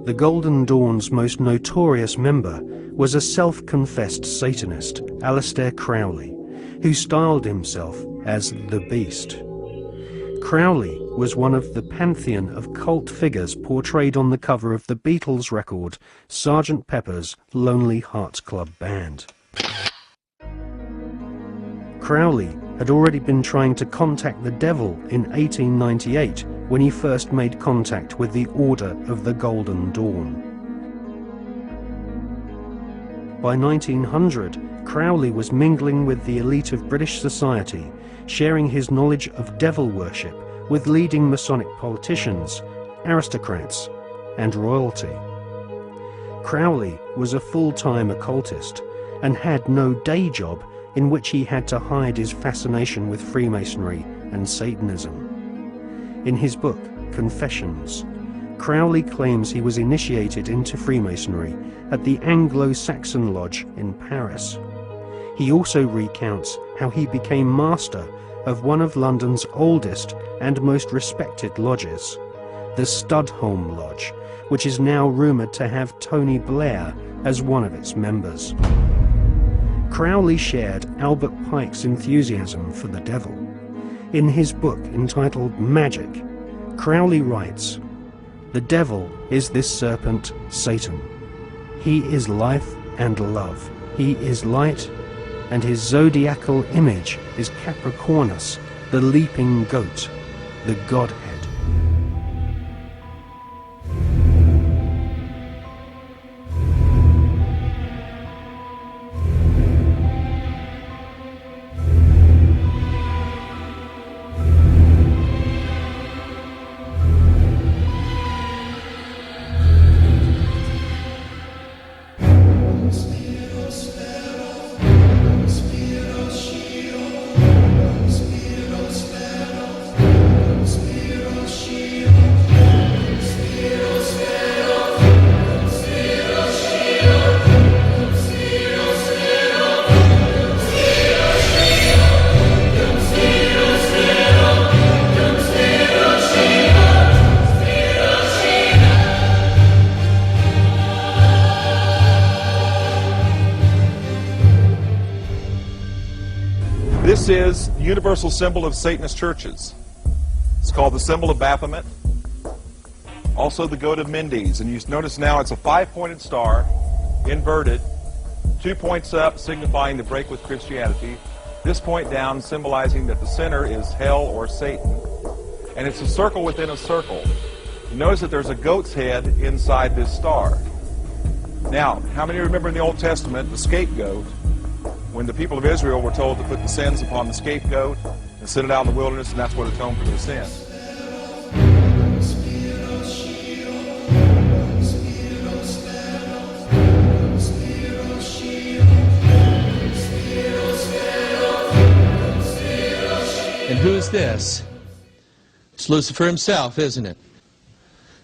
The Golden Dawn's most notorious member was a self-confessed Satanist, Aleister Crowley, who styled himself as the Beast. Crowley was one of the pantheon of cult figures portrayed on the cover of the Beatles record Sgt. Pepper's Lonely Hearts Club Band. Crowley had already been trying to contact the devil in 1898 when he first made contact with the Order of the Golden Dawn. By 1900, Crowley was mingling with the elite of British society, sharing his knowledge of devil worship with leading Masonic politicians, aristocrats, and royalty. Crowley was a full-time occultist and had no day job in which he had to hide his fascination with Freemasonry and Satanism. In his book, Confessions, Crowley claims he was initiated into Freemasonry at the Anglo-Saxon Lodge in Paris. He also recounts how he became master of one of London's oldest and most respected lodges, the Studholme Lodge, which is now rumoured to have Tony Blair as one of its members. Crowley shared Albert Pike's enthusiasm for the devil. In his book entitled Magic, Crowley writes, "The devil is this serpent, Satan. He is life and love. He is light, and his zodiacal image is Capricornus, the leaping goat, the Godhead." This is the universal symbol of Satanist churches. It's called the symbol of Baphomet, also the goat of Mendes. And you notice now it's a 5-pointed star, inverted, 2 points up signifying the break with Christianity, this point down symbolizing that the center is hell or Satan, and it's a circle within a circle. You notice that there's a goat's head inside this star. Now, how many remember in the Old Testament the scapegoat, when the people of Israel were told to put the sins upon the scapegoat and send it out in the wilderness, and that's what atoned for their sins? And who's this? It's Lucifer himself, isn't it?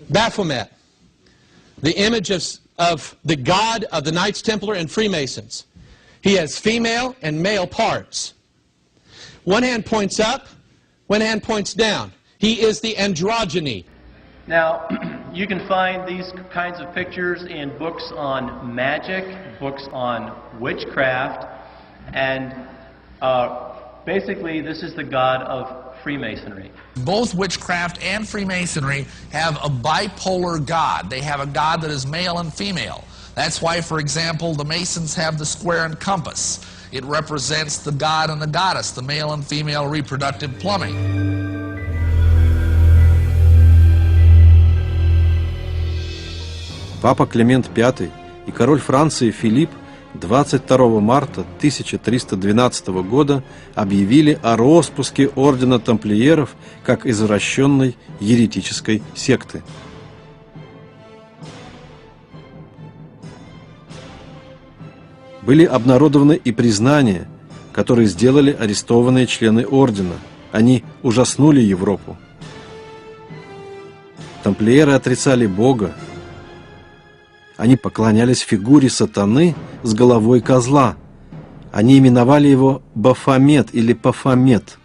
Baphomet, the image of the god of the Knights Templar and Freemasons. He has female and male parts. One hand points up, one hand points down. He is the androgyny. Now, you can find these kinds of pictures in books on magic, books on witchcraft, and basically this is the god of Freemasonry. Both witchcraft and Freemasonry have a bipolar god. They have a god that is male and female. That's why, for example, the Masons have the square and compass. It represents the god and the goddess, the male and female reproductive plumbing. Папа Климент V и король Франции Филипп 22 марта 1312 года объявили о роспуске ордена тамплиеров как извращенной еретической секты. Были обнародованы и признания, которые сделали арестованные члены ордена. Они ужаснули Европу. Тамплиеры отрицали Бога. Они поклонялись фигуре сатаны с головой козла. Они именовали его Бафомет или Бафомет.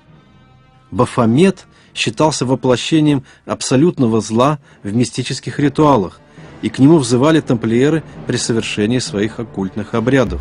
Бафомет считался воплощением абсолютного зла в мистических ритуалах, и к нему взывали тамплиеры при совершении своих оккультных обрядов.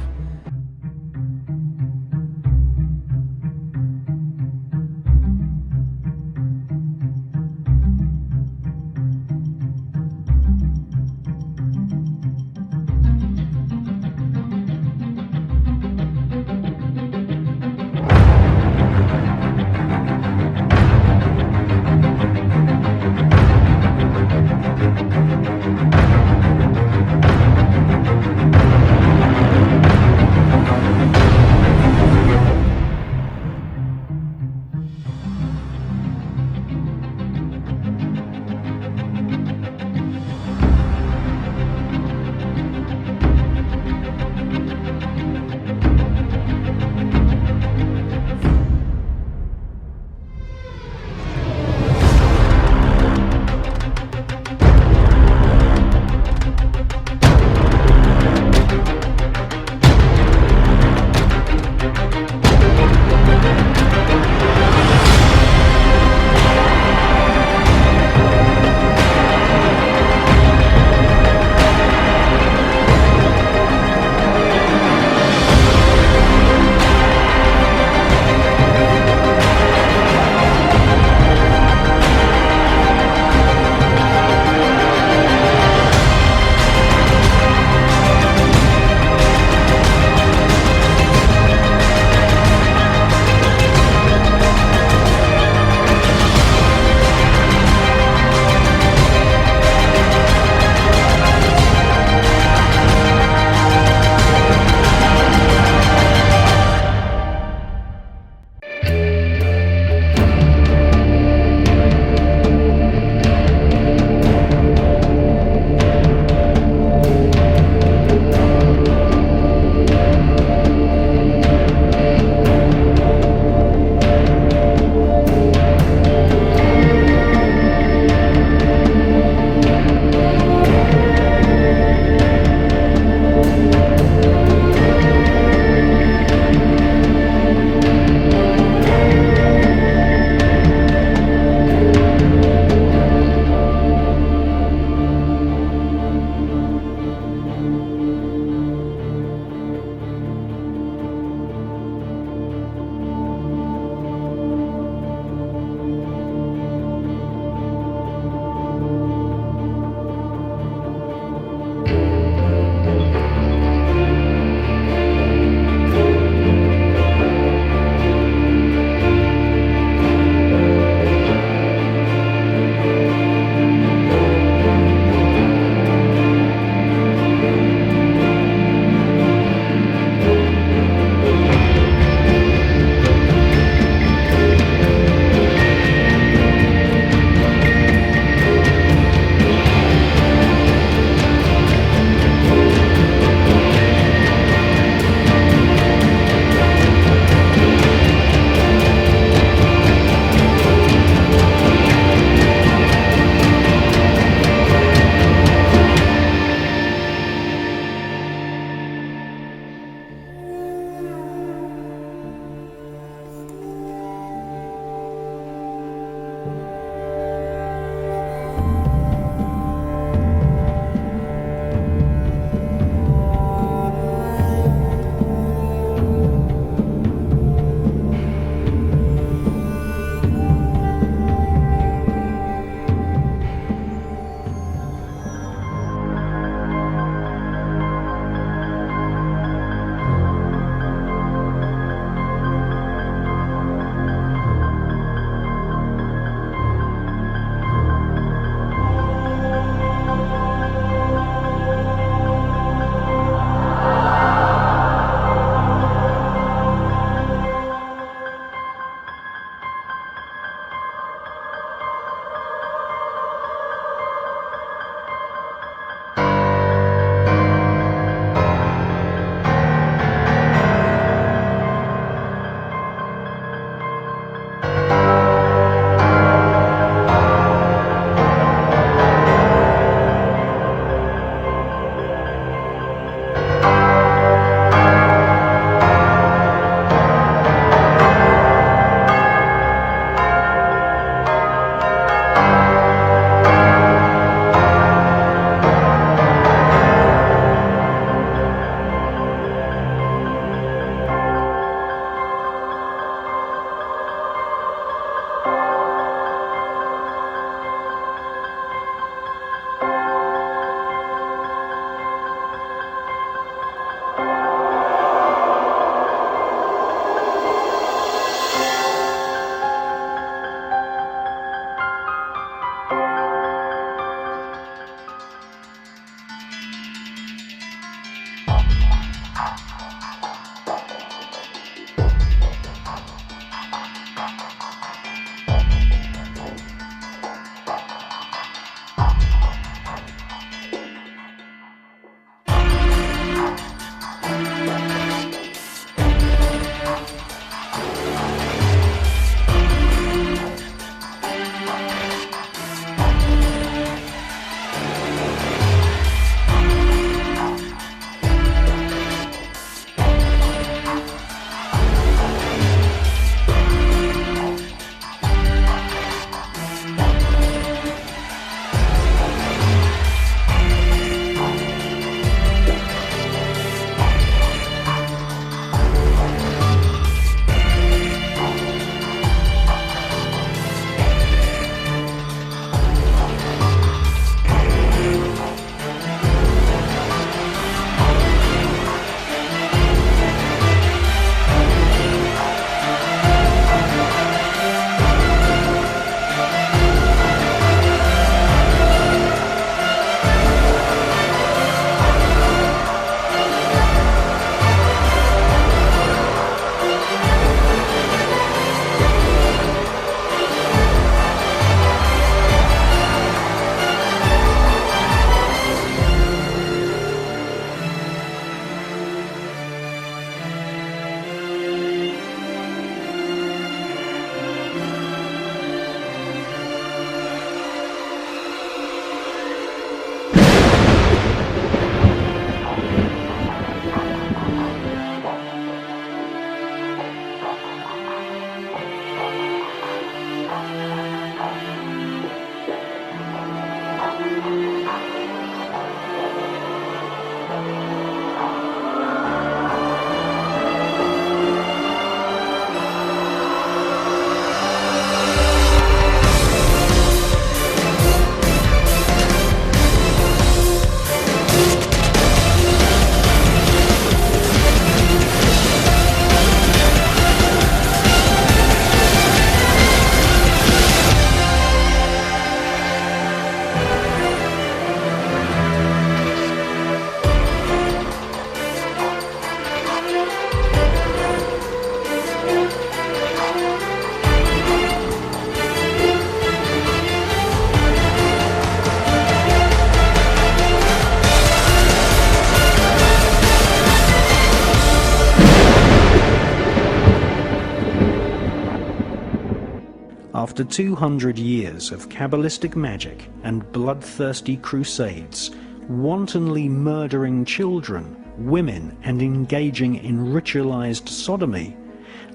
After 200 years of Kabbalistic magic and bloodthirsty crusades, wantonly murdering children, women, and engaging in ritualized sodomy,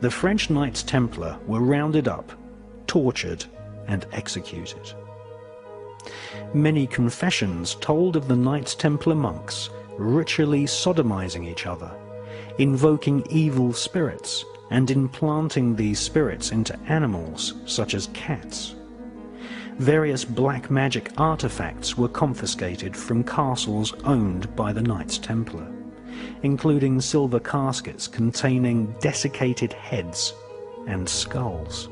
the French Knights Templar were rounded up, tortured, and executed. Many confessions told of the Knights Templar monks ritually sodomizing each other, invoking evil spirits, and implanting these spirits into animals such as cats. Various black magic artifacts were confiscated from castles owned by the Knights Templar, including silver caskets containing desiccated heads and skulls.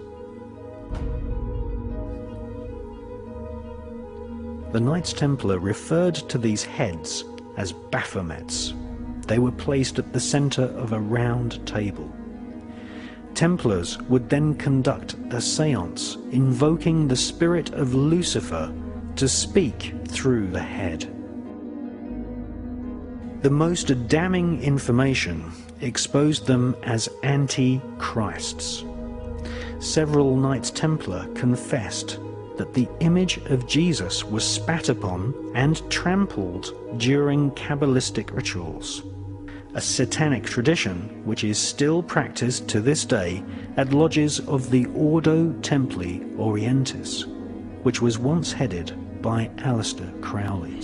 The Knights Templar referred to these heads as Bafomets. They were placed at the center of a round table. Templars would then conduct a seance invoking the spirit of Lucifer to speak through the head. The most damning information exposed them as anti-Christs. Several Knights Templar confessed that the image of Jesus was spat upon and trampled during Kabbalistic rituals, a satanic tradition which is still practiced to this day at lodges of the Ordo Templi Orientis, which was once headed by Aleister Crowley.